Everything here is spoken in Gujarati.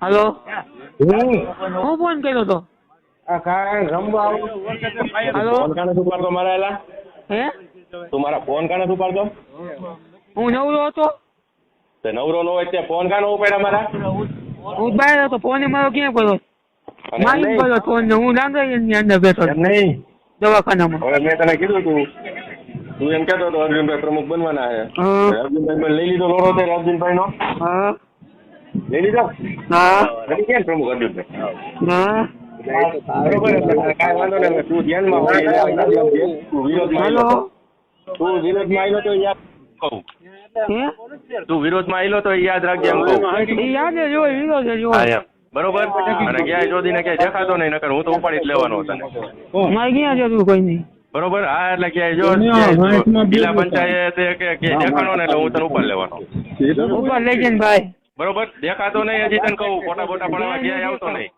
હાલો હું હું ફોન કર્યો તો આ કાંઈ રમવા આવું. હાલો ફોન કાને તું પાડતો મારા એલા? હે તું મારા ફોન કાને તું પાડતો? હું નવરો હતો તે નવરો નો હોય તે ફોન કાને ઉપાડ્યા મારા? હું બહાર હતો ફોન મારો ક્યાં કર્યો અને મારી એમ કર્યો ફોન ને હું લાંગણીની અંદર બેઠો નહીં, એમ નહીં. દવાખાનામાં હવે મેં તને કીધું તું એમ કહેતો હતો અર્જુનભાઈ પ્રમુખ બનવાના છે. હા અર્જુનભાઈ પણ લઈ લીધો લોડો તે અર્જુનભાઈ નો હા લઈ લીધો. હા બની ગયા ને પ્રમુખ અર્જુનભાઈ? હા બરોબર, એટલે તારે કાંઈ વાંધો નહીં. તું ધ્યાનમાં હોય એટલે તું વિરોધમાં હાલો આવેલો. તું વિરોધમાં આવેલો તો યાદ કહું. હે તું વિરોધમાં આવેલો તો યાદ રાખજે એમ કહું. એ યાદ જ હોય વિરોધ જ હા હોય એમ. બરોબર, અને ક્યાંય જોદીને ક્યાંય દેખાતો નહીં, નકર હું તો ઉપાડી જ લેવાનો તને. મારે ક્યાં જતું કોઈ નહીં બરોબર, હા, એટલે ક્યાંય જો જિલ્લા પંચાયત કે ક્યાંય દેખાણો ને એટલે હું તને ઉપાડ લેવાનો. ઉપર લઈ જઈને ભાઈ બરોબર, દેખાતો નહીં હજી તને કહું, ફોટા બોટા પડાવવા ક્યાંય આવતો નહીં.